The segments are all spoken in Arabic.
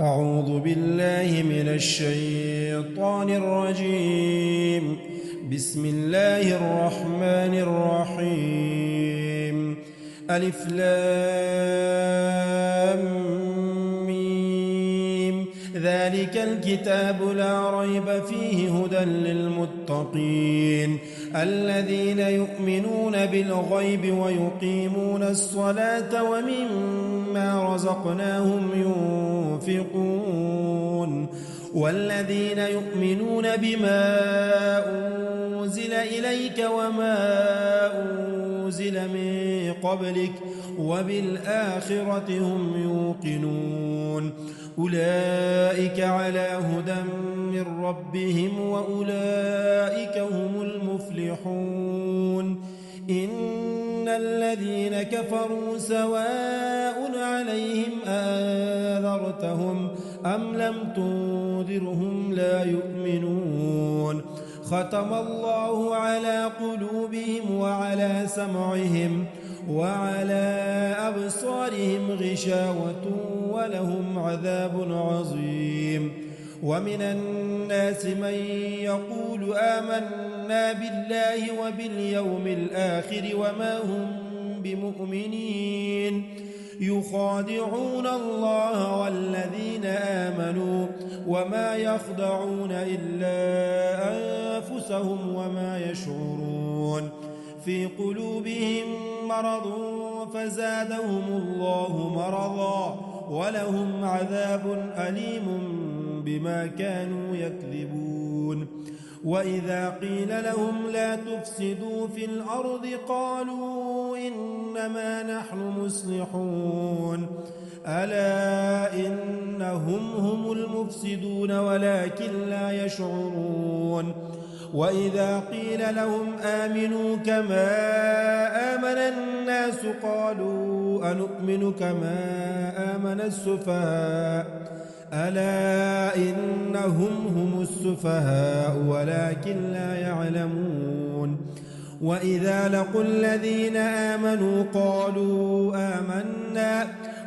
أعوذ بالله من الشيطان الرجيم. بسم الله الرحمن الرحيم. ألف لام ميم. ذلك الكتاب لا ريب فيه هدى للمتقين الذين يؤمنون بالغيب ويقيمون الصلاة ومما رزقناهم ينفقون والذين يؤمنون بما أنزل إليك وما أنزل من قبلك وبالآخرة هم يوقنون أولئك على هدى من ربهم وأولئك هم المفلحون. إن الذين كفروا سواء عليهم أنذرتهم أم لم تنذرهم لا يؤمنون. ختم الله على قلوبهم وعلى سمعهم وعلى أبصارهم غشاوة ولهم عذاب عظيم. ومن الناس من يقول آمنا بالله وباليوم الآخر وما هم بمؤمنين يخادعون الله والذين آمنوا وما يخدعون إلا أنفسهم وما يشعرون. في قلوبهم مرض فزادهم الله مرضا ولهم عذاب أليم بما كانوا يكذبون. وإذا قيل لهم لا تفسدوا في الأرض قالوا إنما نحن مصلحون ألا إنهم هم المفسدون ولكن لا يشعرون. وإذا قيل لهم آمنوا كما آمن الناس قالوا أنؤمن كما آمن السفهاء ألا إنهم هم السفهاء ولكن لا يعلمون. وإذا لقوا الذين آمنوا قالوا آمنا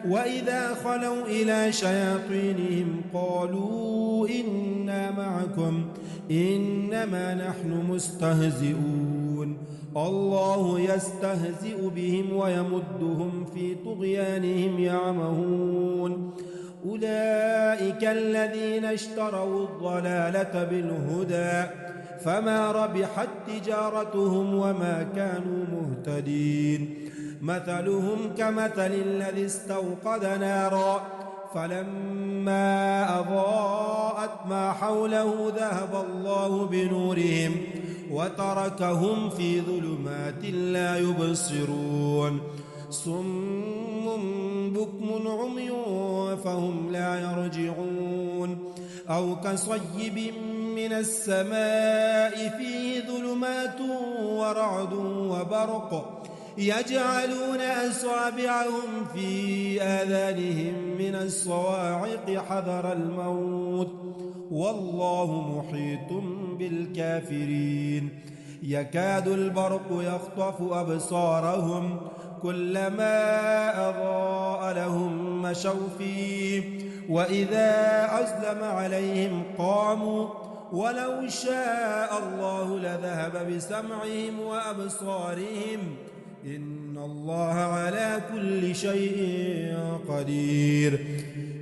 وإذا خلوا إلى شياطينهم قالوا إنا معكم إنما نحن مستهزئون. الله يستهزئ بهم ويمدهم في طغيانهم يعمهون. أولئك الذين اشتروا الضلالة بالهدى فما ربحت تجارتهم وما كانوا مهتدين. مثلهم كمثل الذي استوقد نارا فلما أضاءت ما حوله ذهب الله بنورهم وتركهم في ظلمات لا يبصرون. صم بكم عمي فهم لا يرجعون. أو كصيب من السماء فيه ظلمات ورعد وبرق يجعلون أصابعهم في آذانهم من الصواعق حذر الموت والله محيط بالكافرين. يكاد البرق يخطف أبصارهم كلما أضاء لهم مشوا فيه وإذا أظلم عليهم قاموا ولو شاء الله لذهب بسمعهم وأبصارهم إن الله على كل شيء قدير.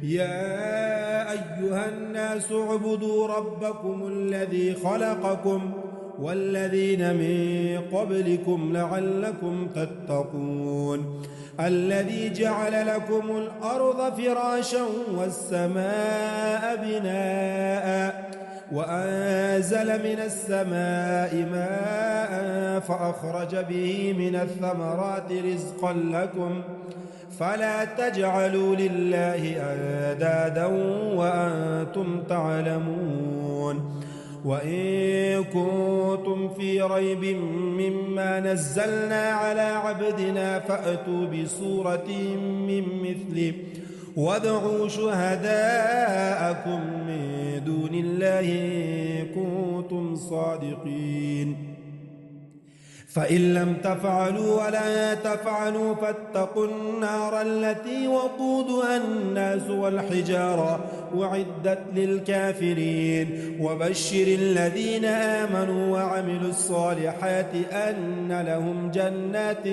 يا أيها الناس اعبدوا ربكم الذي خلقكم والذين من قبلكم لعلكم تتقون. الذي جعل لكم الأرض فراشا والسماء بناء وأنزل من السماء ماء فأخرج به من الثمرات رزقا لكم فلا تجعلوا لله أندادا وأنتم تعلمون. وإن كنتم في ريب مما نزلنا على عبدنا فأتوا بسورة من مثله وادعوا شهداءكم من دون الله إن كنتم صادقين. فإن لم تفعلوا ولا تفعلوا فاتقوا النار التي وقودها الناس والحجارة أعدت للكافرين وبشر الذين آمنوا وعملوا الصالحات أن لهم جنات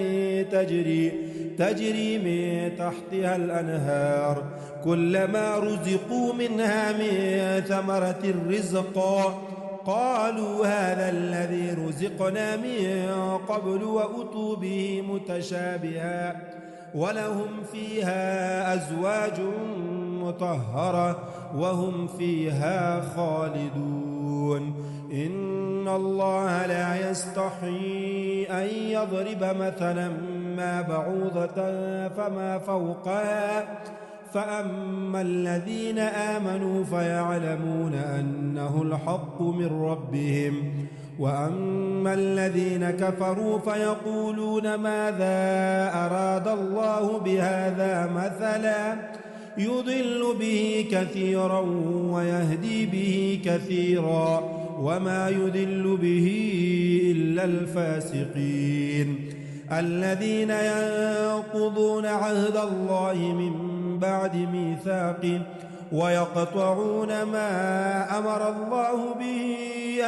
تجري من تحتها الأنهار كلما رزقوا منها من ثمرة رزقا قالوا هذا الذي رزقنا من قبل وأتوا به متشابها ولهم فيها أزواج مطهرة وهم فيها خالدون إن الله لا يستحي أن يضرب مثلا ما بعوضة فما فوقها فأما الذين آمنوا فيعلمون أنه الحق من ربهم وأما الذين كفروا فيقولون ماذا أراد الله بهذا مثلا يضل به كثيرا ويهدي به كثيرا وما يضل به إلا الفاسقين الذين ينقضون عهد الله من بعد ميثاقه ويقطعون ما أمر الله به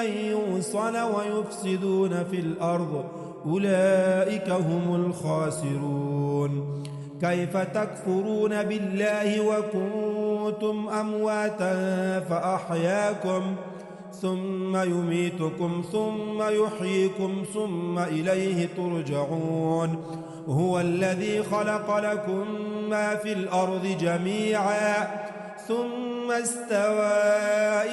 أن يوصل ويفسدون في الأرض أولئك هم الخاسرون كيف تكفرون بالله وكنتم أمواتا فأحياكم ثم يميتكم ثم يحييكم ثم إليه ترجعون هو الذي خلق لكم ما في الأرض جميعا ثم استوى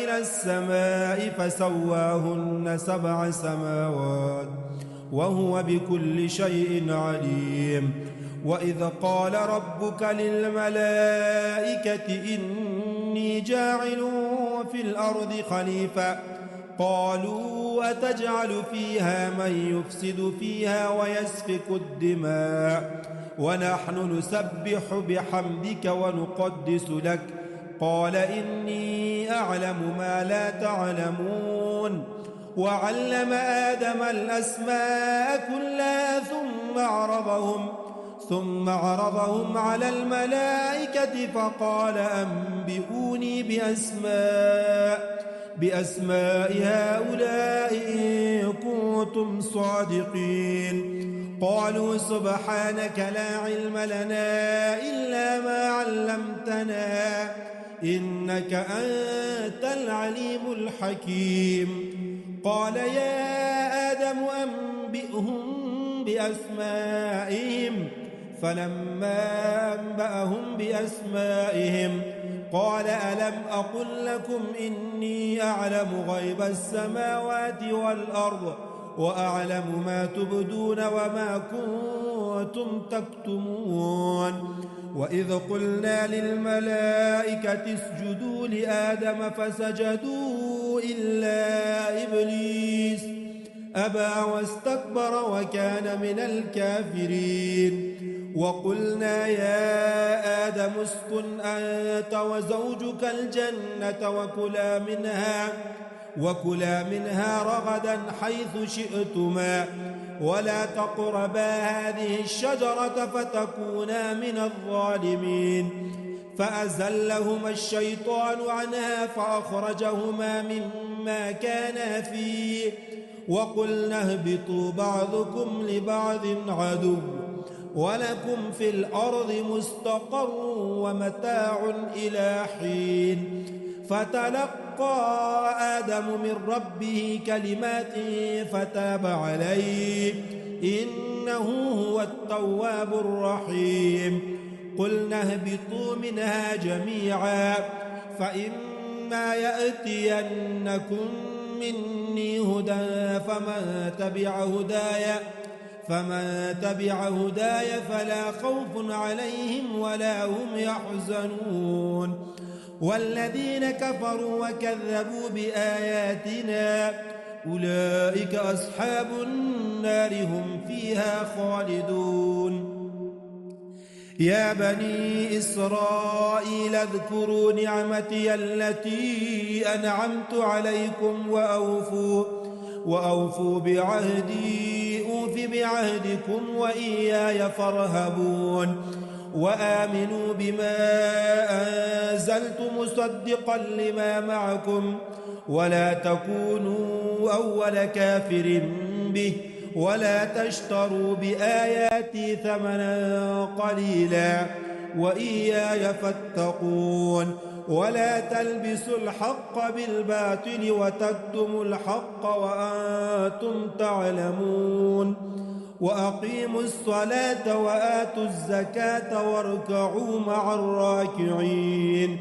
إلى السماء فسواهن 7 سماوات وهو بكل شيء عليم وإذ قال ربك للملائكة إني جاعل في الأرض خليفة قالوا أتجعل فيها من يفسد فيها ويسفك الدماء ونحن نسبح بحمدك ونقدس لك قال إني أعلم ما لا تعلمون وعلم آدم الأسماء كلها ثم عرضهم على الملائكة فقال أنبئوني بأسماء هؤلاء إن كنتم صادقين قالوا سبحانك لا علم لنا إلا ما علمتنا إنك أنت العليم الحكيم قال يا آدم أنبئهم بأسمائهم فلما أنبأهم بأسمائهم قال ألم أقل لكم إني أعلم غيب السماوات والأرض وأعلم ما تبدون وما كنتم تكتمون وإذ قلنا للملائكة اسجدوا لآدم فسجدوا إلا إبليس أبى واستكبر وكان من الكافرين وقلنا يا آدم اسكن أنت وزوجك الجنة وكلا منها رغدا حيث شئتما ولا تقربا هذه الشجرة فتكونا من الظالمين فأزلهما الشيطان عنها فأخرجهما مما كانا فيه وقلنا اهبطوا بعضكم لبعض عدو ولكم في الأرض مستقر ومتاع إلى حين فتلقى آدم من ربه كلمات فتاب عليه إنه هو التواب الرحيم قلنا اهبطوا منها جميعا فإما يأتينكم مني هدى فمن تبع هداي فلا خوف عليهم ولا هم يحزنون والذين كفروا وكذبوا بآياتنا أولئك أصحاب النار هم فيها خالدون يا بني إسرائيل اذكروا نعمتي التي أنعمت عليكم وأوفوا بعهدي أوف بعهدكم وإياي فارهبون وآمنوا بما أنزلت مصدقا لما معكم ولا تكونوا أول كافر به ولا تشتروا بآياتي ثمنا قليلا وإياي فاتقون ولا تلبسوا الحق بالباطل وتكتموا الحق وأنتم تعلمون وأقيموا الصلاة وآتوا الزكاة واركعوا مع الراكعين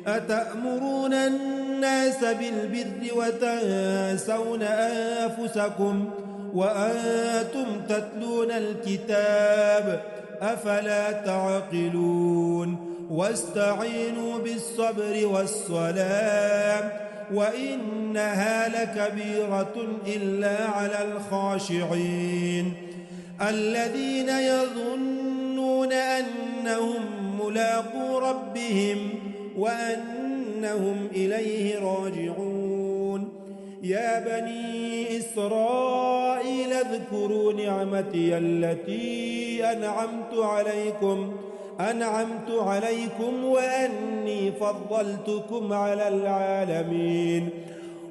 أتأمرون الناس بالبر وتنسون أنفسكم وأنتم تتلون الكتاب أفلا تعقلون واستعينوا بالصبر والصلاة وإنها لكبيرة إلا على الخاشعين الذين يظنون أنهم ملاقو ربهم وأنهم إليه راجعون يا بني إسرائيل اذكروا نعمتي التي أنعمت عليكم وأني فضلتكم على العالمين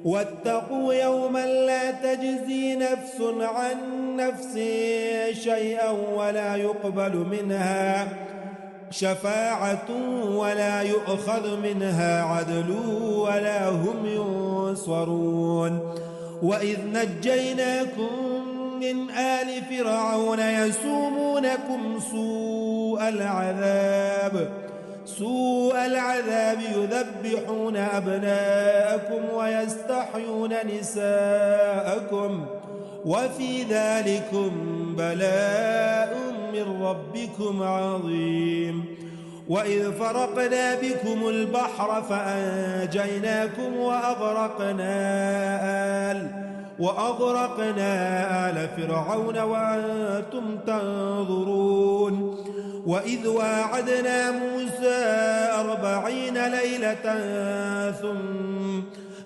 واتقوا يوما لا تجزي نفس عن نفس شيئا ولا يقبل منها شفاعة ولا يؤخذ منها عدل ولا هم ينصرون وإذ نجيناكم من آل فرعون يسومونكم سوء العذاب يذبحون أبناءكم ويستحيون نساءكم وفي ذلكم بلاء من ربكم عظيم وإذ فرقنا بكم البحر فأنجيناكم وأغرقنا آل فرعون وأنتم تنظرون وإذ واعدنا موسى 40 ليلة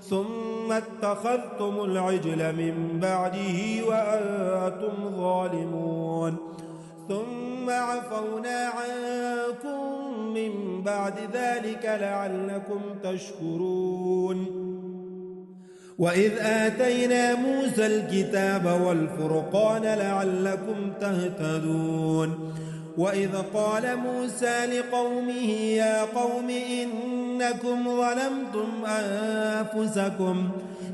ثم اتخذتم العجل من بعده وأنتم ظالمون ثم عفونا عنكم من بعد ذلك لعلكم تشكرون وإذ آتينا موسى الكتاب والفرقان لعلكم تهتدون وإذ قال موسى لقومه يا قوم إنكم ظلمتم أنفسكم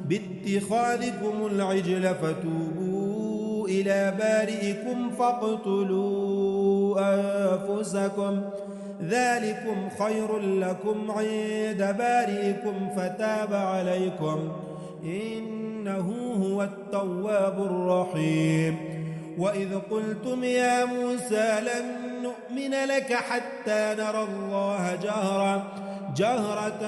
باتخاذكم العجل فتوبوا إلى بارئكم فاقتلوا أنفسكم ذلكم خير لكم عند بارئكم فتاب عليكم إنه هو التواب الرحيم وإذ قلتم يا موسى لن نؤمن لك حتى نرى الله جهرة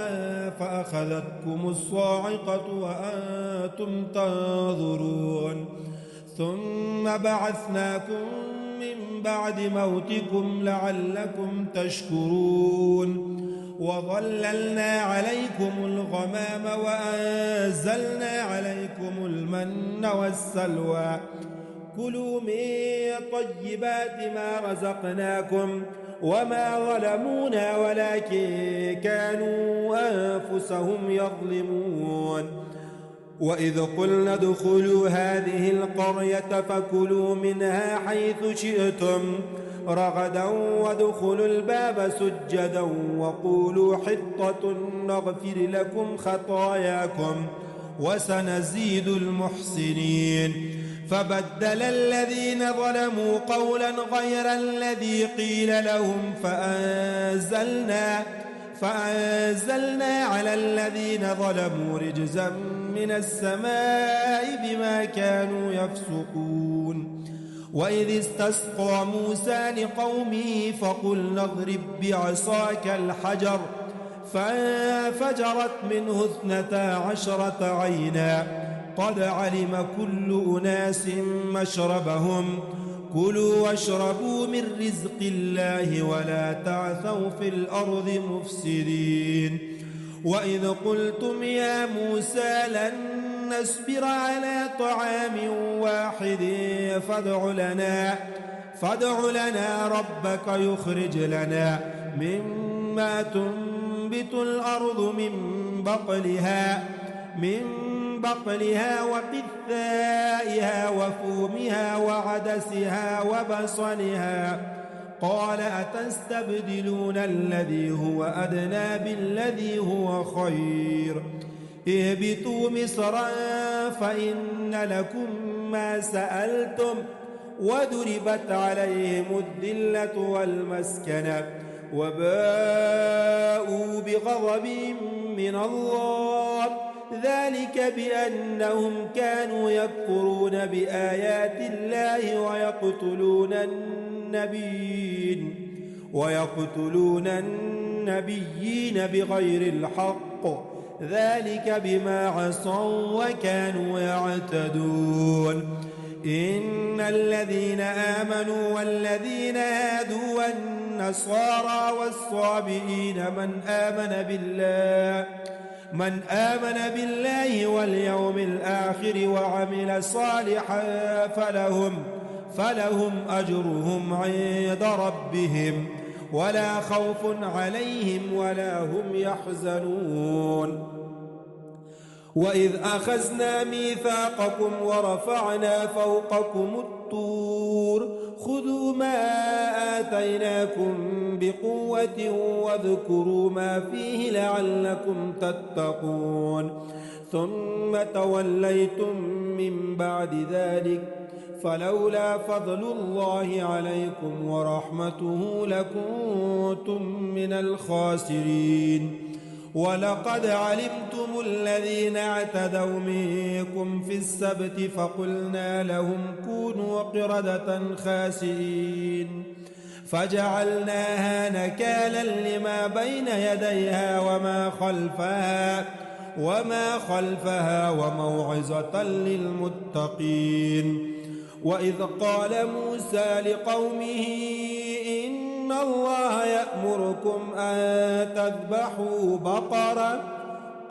فأخذتكم الصاعقة وأنتم تنظرون ثم بعثناكم من بعد موتكم لعلكم تشكرون وظللنا عليكم الغمام وأنزلنا عليكم المن والسلوى كلوا من طيبات ما رزقناكم وما ظلمونا ولكن كانوا أنفسهم يظلمون وإذ قلنا ادخلوا هذه القرية فكلوا منها حيث شئتم رغدا وادخلوا الباب سجدا وقولوا حطة نغفر لكم خطاياكم وسنزيد المحسنين فبدل الذين ظلموا قولا غير الذي قيل لهم فأنزلنا على الذين ظلموا رجزا من السماء بما كانوا يفسقون وإذ استسقى موسى لقومه فقلنا اضرب بعصاك الحجر فانفجرت منه 12 عينا قد علم كل أناس مشربهم كلوا واشربوا من رزق الله ولا تعثوا في الأرض مفسدين وإذ قلتم يا موسى لن نصبر على طعام واحد فادع لنا ربك يخرج لنا مما تنبت الأرض من بقلها وقثائها وفومها وعدسها وبصلها. قال أتستبدلون الذي هو أدنى بالذي هو خير؟ اهبطوا مصرا فإن لكم ما سألتم وضربت عليهم الذلة والمسكنة وباءوا بغضب من الله، ذلك بأنهم كانوا يكفرون بآيات الله ويقتلون النبيين بغير الحق، ذلك بما عصوا وكانوا يعتدون. إن الذين آمنوا والذين هادوا والنصارى والصابئين من آمن بالله واليوم الآخر وعمل صالحا فلهم أجرهم عند ربهم ولا خوف عليهم ولا هم يحزنون. وإذ أخذنا ميثاقكم ورفعنا فوقكم الطور خذوا ما آتيناكم بقوة واذكروا ما فيه لعلكم تتقون، ثم توليتم من بعد ذلك فلولا فضل الله عليكم ورحمته لكنتم من الخاسرين. ولقد علمتم الذين اعتدوا منكم في السبت فقلنا لهم كونوا قردة خاسئين فجعلناها نكالا لما بين يديها وما خلفها وموعظة للمتقين. وإذ قال موسى لقومه إن الله يأمركم أن تذبحوا بقرة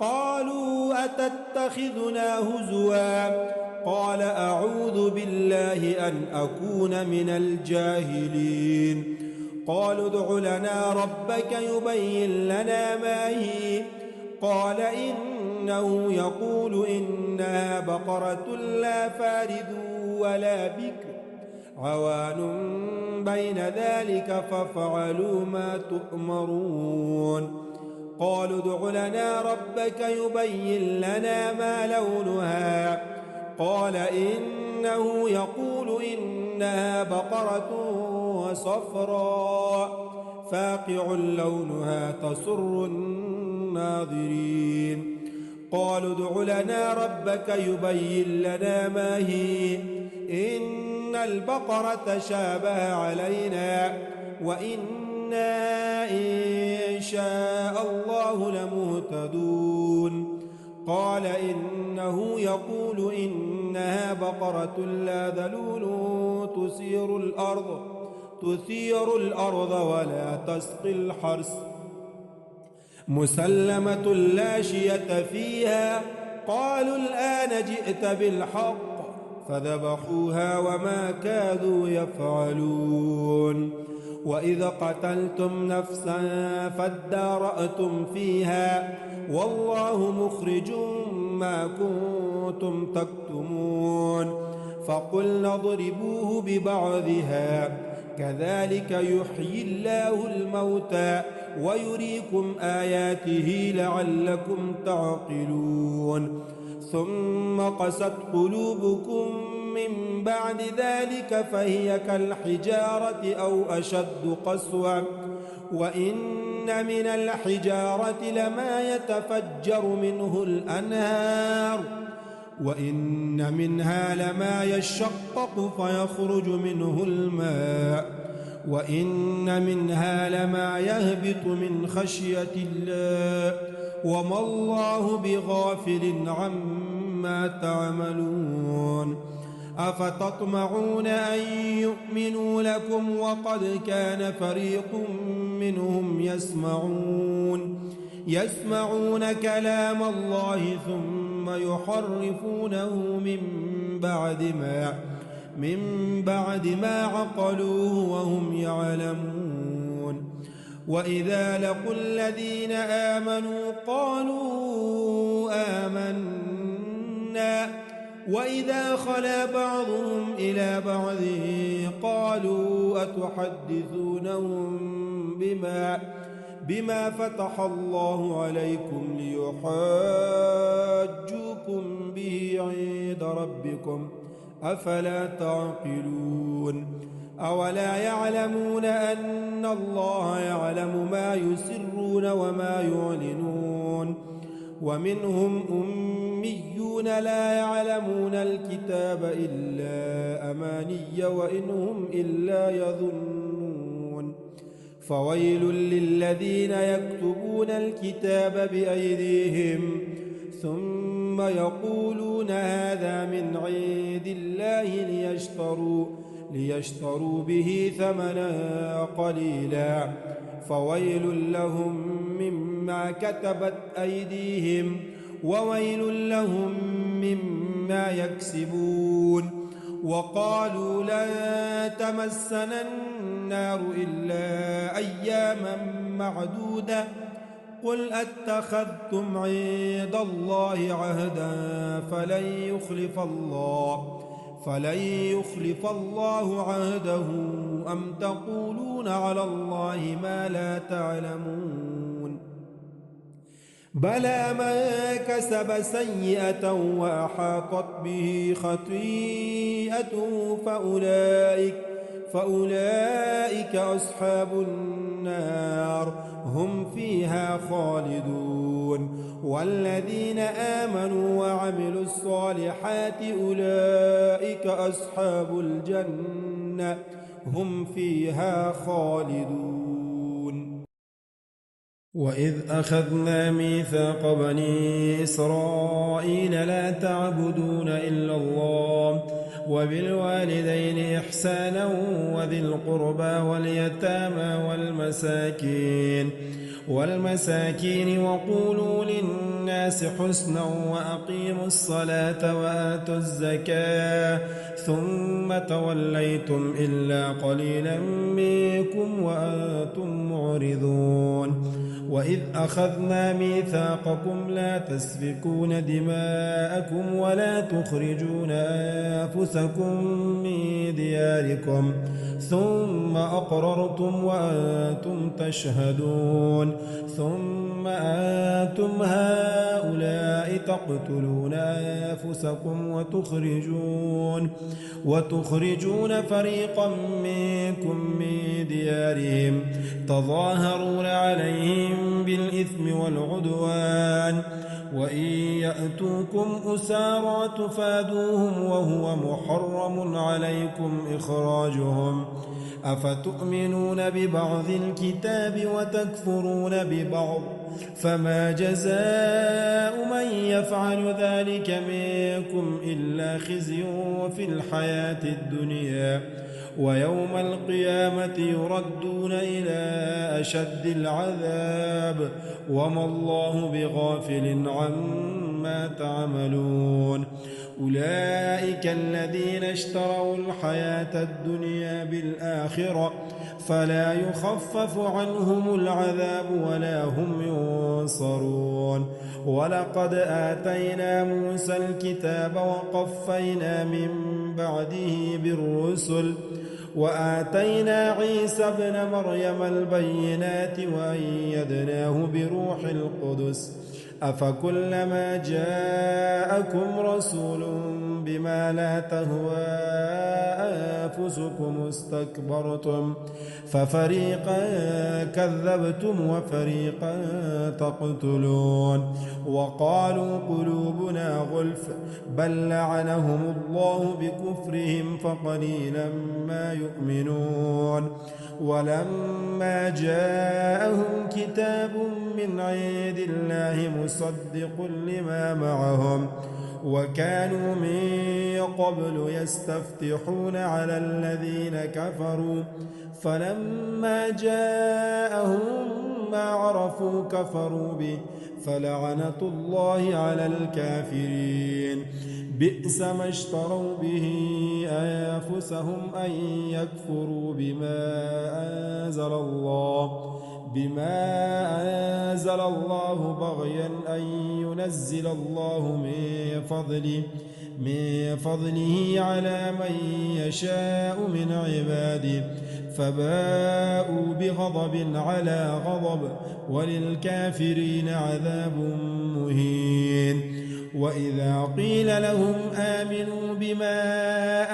قالوا أتتخذنا هزوا قال أعوذ بالله أن أكون من الجاهلين. قالوا ادع لنا ربك يبين لنا ما هي قال إنه يقول إنها بقرة لا فارض ولا بكر عوان بين ذلك فافعلوا ما تؤمرون. قالوا ادع لنا ربك يبين لنا ما لونها قال إنه يقول إنها بقرة صفراء فاقع لونها تسر الناظرين. قالوا ادع لنا ربك يبين لنا ما هي إن البقرة شابه علينا وإنا إن شاء الله لمهتدون. قال إنه يقول إنها بقرة لا ذلول تثير الأرض ولا تسقي الحرث مسلمة لا شية فيها. قالوا الآن جئت بالحق فذبحوها وما كادوا يفعلون. وإذا قتلتم نفسا فادارأتم فيها والله مخرج ما كنتم تكتمون. فقلنا اضربوه ببعضها كذلك يحيي الله الموتى ويريكم آياته لعلكم تعقلون. ثم قست قلوبكم من بعد ذلك فهي كالحجارة أو أشد قسوة وإن من الحجارة لما يتفجر منه الأنهار وإن منها لما يشقق فيخرج منه الماء وإن منها لما يهبط من خشية الله وما الله بغافل عما تعملون. أفتطمعون أن يؤمنوا لكم وقد كان فريق منهم يسمعون كلام الله ثم ثم يحرفونه من بعد ما عقلوه وهم يعلمون. وإذا لقوا الذين آمنوا قالوا آمنا وإذا خلا بعضهم إلى بعض قالوا أتحدثونهم بما فتح الله عليكم ليحاجوكم به عند ربكم أفلا تعقلون. أولا يعلمون أن الله يعلم ما يسرون وما يعلنون. ومنهم أميون لا يعلمون الكتاب إلا أماني وإن هم إلا يظنون. فويل للذين يكتبون الكتاب بأيديهم ثم يقولون هذا من عند الله ليشتروا به ثمنا قليلا فويل لهم مما كتبت أيديهم وويل لهم مما يكسبون. وقالوا لن تمسنا النار إلا أياما معدودة قل أتخذتم عند الله عهدا فلن يخلف الله عهده أم تقولون على الله ما لا تعلمون. بلى من كسب سيئة وأحاطت به خطيئته فأولئك أصحاب النار هم فيها خالدون. والذين آمنوا وعملوا الصالحات أولئك أصحاب الجنة هم فيها خالدون. وإذ أخذنا ميثاق بني إسرائيل لا تعبدون إلا الله وبالوالدين إحسانا وذي القربى واليتامى والمساكين وقولوا للناس حسنا وأقيموا الصلاة وآتوا الزكاة ثم توليتم إلا قليلا منكم وأنتم معرضون. وإذ أخذنا ميثاقكم لا تسفكون دماءكم ولا تخرجون أنفسكم من دياركم ثم أقررتم وأنتم تشهدون ثم أنتم هؤلاء تقتلون أنفسكم وتخرجون فريقا منكم من ديارهم تظاهرون عليهم بالإثم والعدوان وإن يأتوكم أسارى تفادوهم وهو محرم عليكم إخراجهم أفتؤمنون ببعض الكتاب وتكفرون ببعض فما جزاء من يفعل ذلك منكم إلا خزي في الحياة الدنيا ويوم القيامة يردون إلى أشد العذاب وما الله بغافل عما تعملون. أولئك الذين اشتروا الحياة الدنيا بالآخرة فلا يخفف عنهم العذاب ولا هم ينصرون. ولقد آتينا موسى الكتاب وقفينا من بعده بالرسل وآتينا عيسى ابن مريم البينات وأيدناه بروح القدس أفكلما جاءكم رسول بما لا تهوى أنفسكم استكبرتم ففريقا كذبتم وفريقا تقتلون. وقالوا قلوبنا غلف بل لعنهم الله بكفرهم فقليلا ما يؤمنون. ولما جاءهم كتاب من عند الله مصدق لما معهم وكانوا من قبل يستفتحون على الذين كفروا فلما جاءهم ما عرفوا كفروا به فلعنة الله على الكافرين. بئس ما اشتروا به أنفسهم أن يكفروا بما أنزل الله بغيا أن ينزل الله من فضله على من يشاء من عباده فباءوا بغضب على غضب وللكافرين عذاب مهين. وإذا قيل لهم آمنوا بما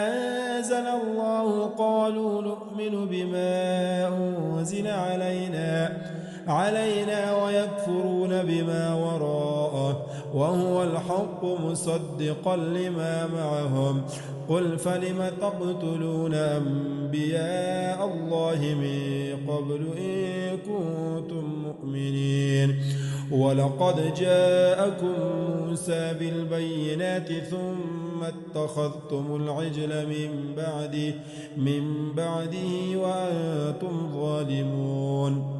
أنزل الله قالوا نؤمن بما أنزل علينا ويكفرون بما وراءه وهو الحق مصدقا لما معهم. قل فلم تقتلون أنبياء الله من قبل إن كنتم مؤمنين؟ ولقد جاءكم موسى بالبينات ثم اتخذتم العجل من بعده وأنتم ظالمون.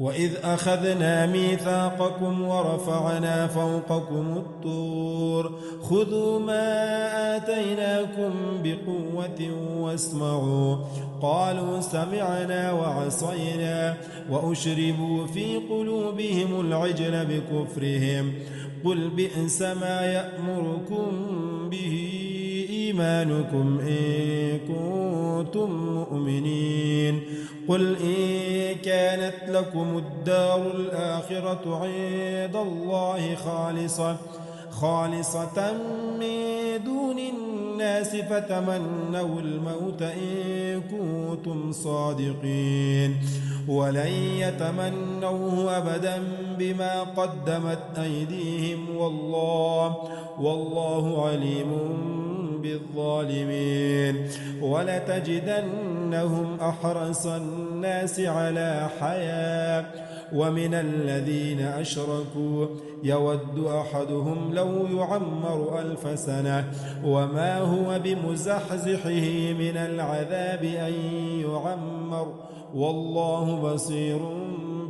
وإذ أخذنا ميثاقكم ورفعنا فوقكم الطور خذوا ما آتيناكم بقوة واسمعوا قالوا سمعنا وعصينا وأشربوا في قلوبهم العجل بكفرهم. قل بئس ما يأمركم به إيمانكم إن كنتم مؤمنين. قل إن كانت لكم الدار الآخرة عند الله خالصة من دون الناس فتمنوا الموت إن كنتم صادقين ولن يتمنوه أبدا بما قدمت أيديهم والله عليم بالظالمين. ولتجدنهم أحرص الناس على حياة ومن الذين أشركوا يود أحدهم لو يعمر 1000 سنة وما هو بمزحزحه من العذاب أن يعمر والله بصير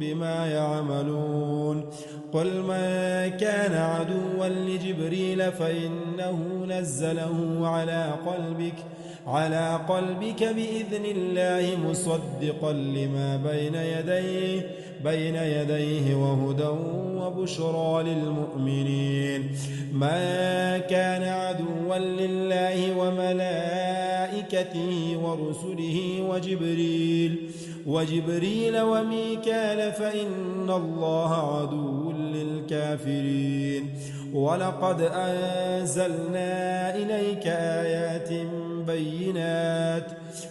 بما يعملون. قل من كان عدوا لجبريل فإنه نزله على قلبك بإذن الله مصدقا لما بين يديه وهدى وبشرى للمؤمنين. ما كان عدوا لله وملائكته ورسله وجبريل وميكال فإن الله عدو للكافرين. ولقد أنزلنا إليك آيات بينات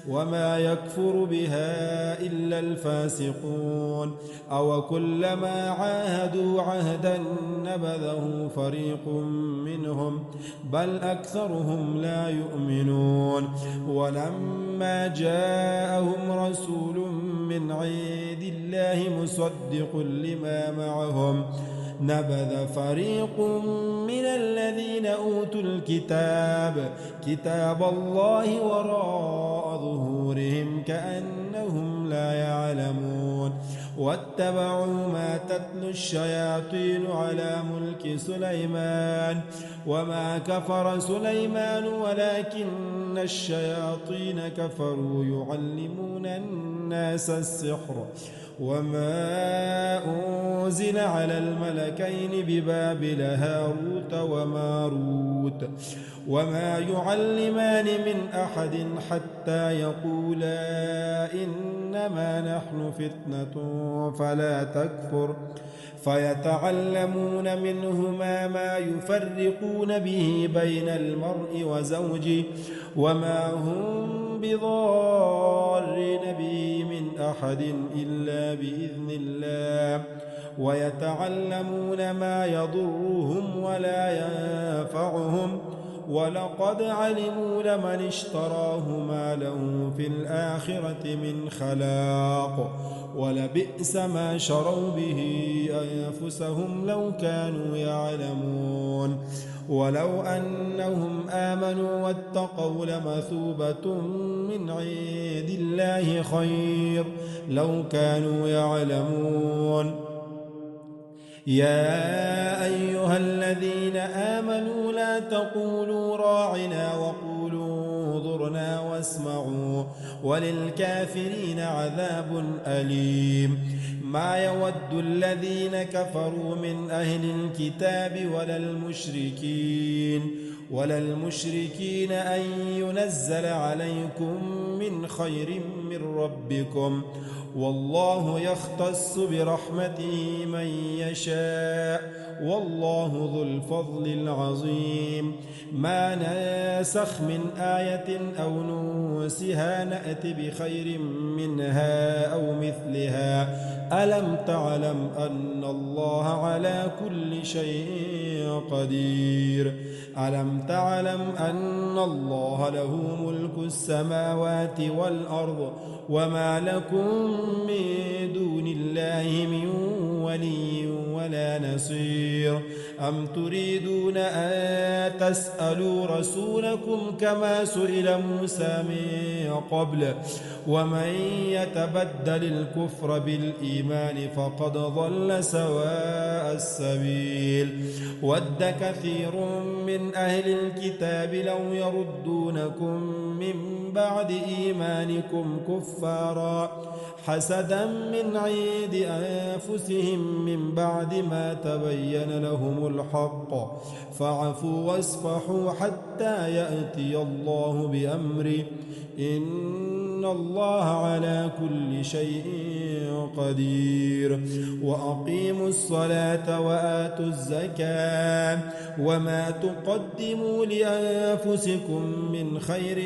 وما يكفر بها إلا الفاسقون. أو كلما عاهدوا عهدا نبذه فريق منهم بل أكثرهم لا يؤمنون. ولما جاءهم رسول من عند الله مصدق لما معهم نبذ فريق من الذين أوتوا كتاب الله وراء ظهورهم كأنهم لا يعلمون. واتبعوا ما تتلو الشياطين على ملك سليمان وما كفر سليمان ولكن الشياطين كفروا يعلمون الناس السحر وما أنزل على الملكين ببابل هاروت وماروت وما يعلمان من أحد حتى يقولا إنما نحن فتنة فلا تكفر فيتعلمون منهما ما يفرقون به بين المرء وزوجه وما هم بضارين به من أحد إلا بإذن الله ويتعلمون ما يضرهم ولا ينفعهم ولقد علموا لمن اشتراه ما له في الآخرة من خلاق ولبئس ما شروا به أنفسهم لو كانوا يعلمون ولو أنهم آمنوا واتقوا لمثوبة من عند الله خير لو كانوا يعلمون يا أيها الذين آمنوا لا تقولوا راعنا وقولوا انظرنا واسمعوا وللكافرين عذاب أليم ما يود الذين كفروا من أهل الكتاب ولا المشركين أن ينزل عليكم من خير من ربكم والله يختص برحمته من يشاء والله ذو الفضل العظيم ما ناسخ من آية أو ننسها نأت بخير منها أو مثلها ألم تعلم أن الله على كل شيء قدير ألم تعلم أن الله له ملك السماوات والأرض وما لكم من دون الله من ولي ولا نصير أم تريدون أن تسألوا رسولكم كما سئل موسى من قبل ومن يتبدل الكفر بالإيمان فقد ضل سواء السبيل ود كثير من أهل الكتاب لو يردونكم من بعد إيمانكم كفارا حسدا من عند أنفسهم من بعد ما تبين لهم الحق فاعفوا واصفحوا حتى يأتي الله بأمره إن الله على كل شيء قدير وأقيموا الصلاة وآتوا الزكاة وما تقدموا لأنفسكم من خير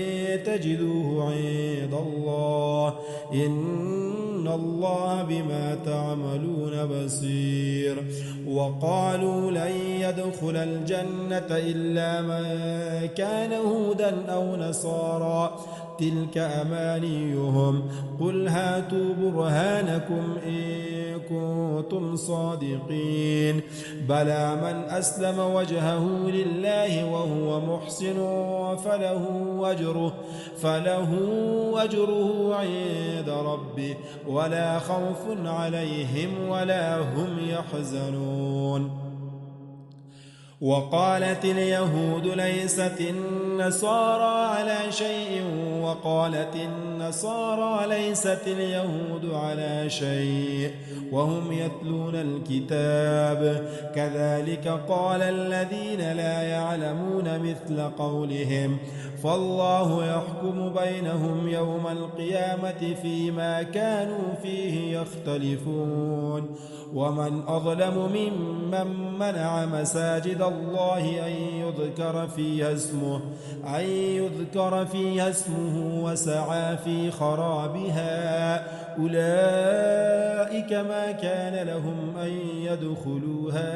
تجدوه عند الله إن الله بما تعملون بصير وقالوا لن يدخل الجنة إلا من كان هودا أو نصارى تلك أمانيهم قل هاتوا برهانكم إن كنتم صادقين بلى من أسلم وجهه لله وهو محسن فله أجره عند ربه ولا خوف عليهم ولا هم يحزنون وقالت اليهود ليست النصارى على شيء وقالت النصارى ليست اليهود على شيء وهم يتلون الكتاب كذلك قال الذين لا يعلمون مثل قولهم فالله يحكم بينهم يوم القيامة فيما كانوا فيه يختلفون ومن أظلم ممن منع مساجد الله أن يذكر فيها اسمه وسعى في خرابها أولئك ما كان لهم أن يدخلوها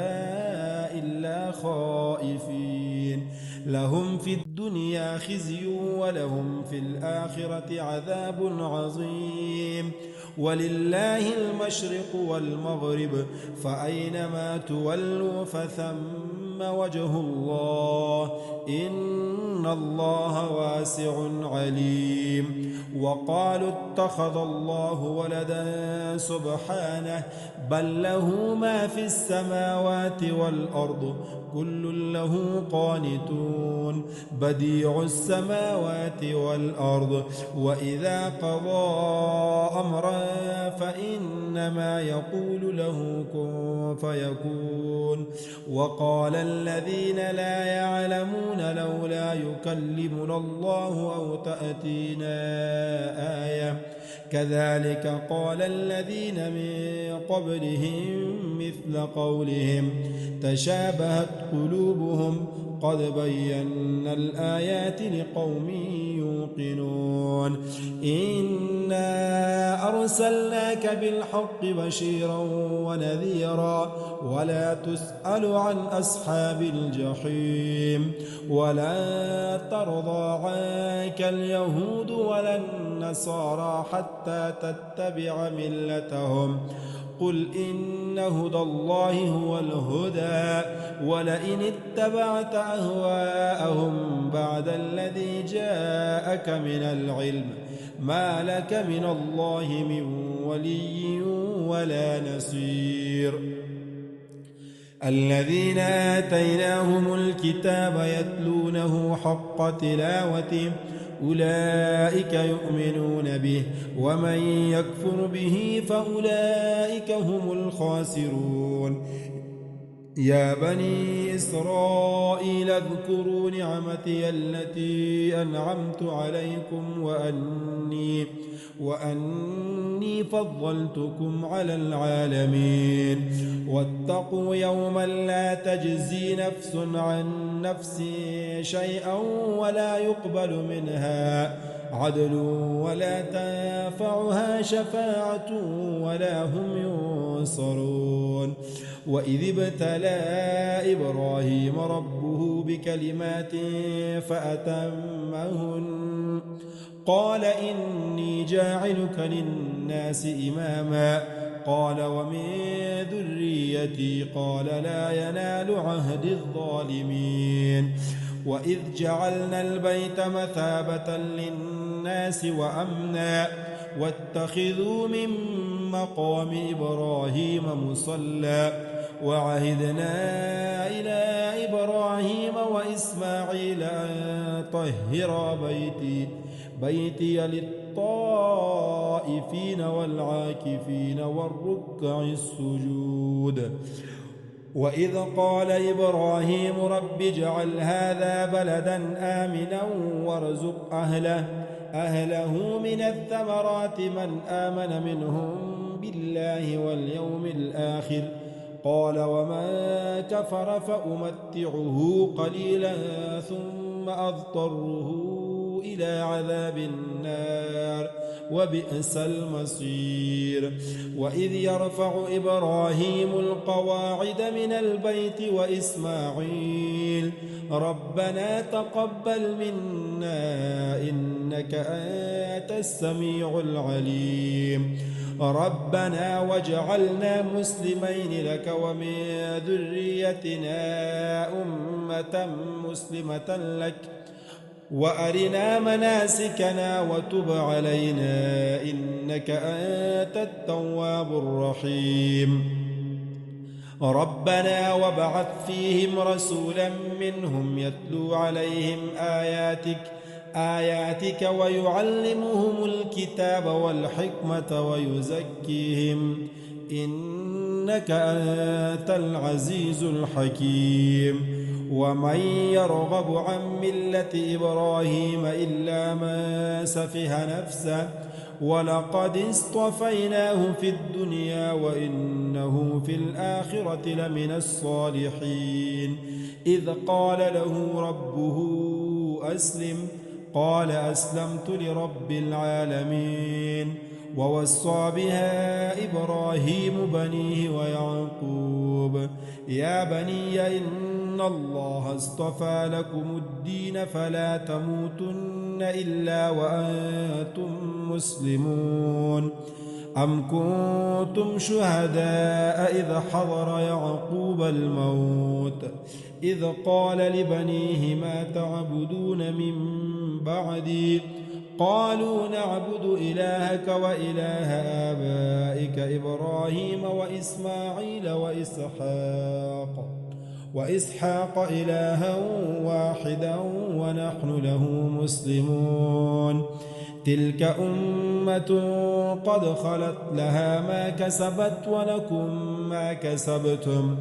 إلا خائفين لهم في الدنيا خزي ولهم في الآخرة عذاب عظيم ولله المشرق والمغرب فأينما تولوا فثم وجه الله إن الله واسع عليم وقالوا اتخذ الله ولدا سبحانه بل له ما في السماوات والأرض كل له قانتون بديع السماوات والأرض وإذا قضى أمرا فإنما يقول له كن فيكون وقال الذين لا يعلمون لولا يكلمنا الله أو تأتينا آية كذلك قال الذين من قبلهم مثل قولهم تشابهت قلوبهم قد بينا الآيات لقوم يوقنون إنا أرسلناك بالحق بشيرا ونذيرا ولا تسأل عن أصحاب الجحيم ولا ترضى عنك اليهود ولا النصارى حتى تتبع ملتهم قل إن هدى الله هو الهدى ولئن اتبعت أهواءهم بعد الذي جاءك من العلم ما لك من الله من ولي ولا نصير الذين آتيناهم الكتاب يتلونه حق تلاوته أولئك يؤمنون به ومن يكفر به فأولئك هم الخاسرون يا بني إسرائيل اذكروا نعمتي التي أنعمت عليكم وأني فضلتكم على العالمين واتقوا يوما لا تجزي نفس عن نفس شيئا ولا يقبل منها عدل ولا تنفعها شفاعة ولا هم ينصرون وإذ ابتلى إبراهيم ربه بكلمات فأتمهن قال إني جاعلك للناس إماما قال ومن ذريتي قال لا ينال عهد الظالمين وإذ جعلنا البيت مثابة للناس وأمنا واتخذوا من مقام إبراهيم مصلى وعهدنا إلى إبراهيم وإسماعيل أن طهر بيتي للطائفين والعاكفين والركع السجود وإذ قال إبراهيم رب اجعل هذا بلدا آمنا وارزق أهله من الثمرات من آمن منهم بالله واليوم الآخر قال ومن كفر فأمتعه قليلا ثم أضطره إلى عذاب النار وبئس المصير وإذ يرفع إبراهيم القواعد من البيت وإسماعيل ربنا تقبل منا إنك أنت السميع العليم ربنا واجعلنا مسلمين لك ومن ذريتنا أمة مسلمة لك وأرنا مناسكنا وتب علينا إنك أنت التواب الرحيم ربنا وابعث فيهم رسولا منهم يتلو عليهم آياتك ويعلمهم الكتاب والحكمة ويزكيهم إنك أنت العزيز الحكيم ومن يرغب عن ملة إبراهيم إلا من سفه نفسه ولقد اصطفيناه في الدنيا وإنه في الآخرة لمن الصالحين إذ قال له ربه أسلم قال أسلمت لرب العالمين ووصى بها إبراهيم بنيه ويعقوب يا بني إن الله اصطفى لكم الدين فلا تموتن إلا وأنتم مسلمون أم كنتم شهداء إذ حضر يعقوب الموت إذ قال لبنيه ما تعبدون من بعدي قالوا نعبد إلهك وإله آبائك إبراهيم وإسماعيل وإسحاق إلها واحدا ونحن له مسلمون تلك أمة قد خلت لها ما كسبت ولكم ما كسبتم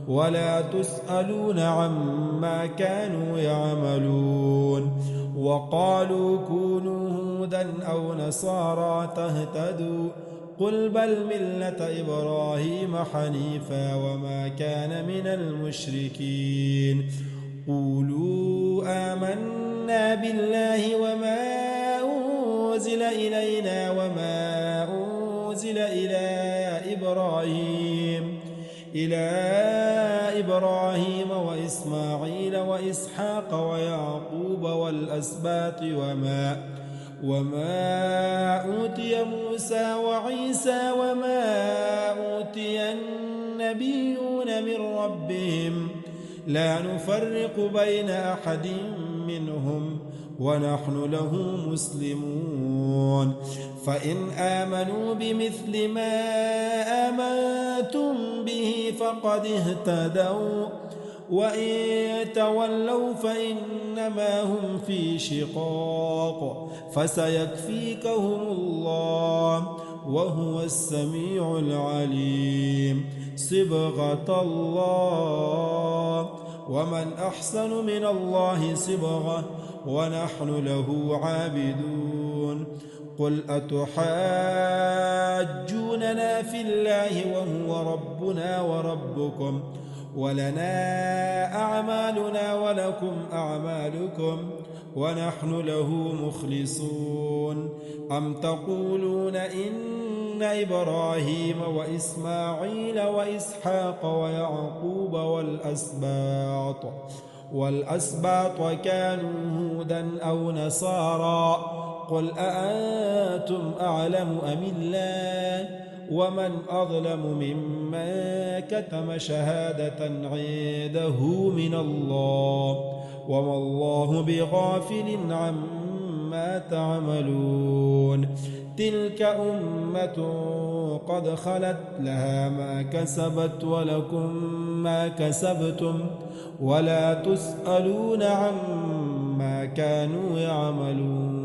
ولا تسألون عما كانوا يعملون وقالوا كونوا هودا أو نصارى تهتدوا قل بل ملة إبراهيم حنيفا وما كان من المشركين قولوا آمنا بالله وما أنزل إلينا وما أنزل إلى إبراهيم وإسماعيل وإسحاق ويعقوب والأسباط وما أوتي موسى وعيسى وما أوتي النبيون من ربهم لا نفرق بين أحد منهم ونحن له مسلمون فإن آمنوا بمثل ما آمنتم به فقد اهتدوا وإن تولوا فإنما هم في شقاق فسيكفيكهم الله وهو السميع العليم صبغة الله ومن أحسن من الله صبغة ونحن له عابدون قل أتحاجوننا في الله وهو ربنا وربكم ولنا أعمالنا ولكم أعمالكم ونحن له مخلصون أم تقولون إن إبراهيم وإسماعيل وإسحاق ويعقوب والأسباط كانوا هودا أو نصارى قل أأنتم أعلم أم الله ومن أظلم ممن كتم شهادة عنده من الله وما الله بغافل عما تعملون تلك أمة قد خلت لها ما كسبت ولكم ما كسبتم ولا تسألون عما كانوا يعملون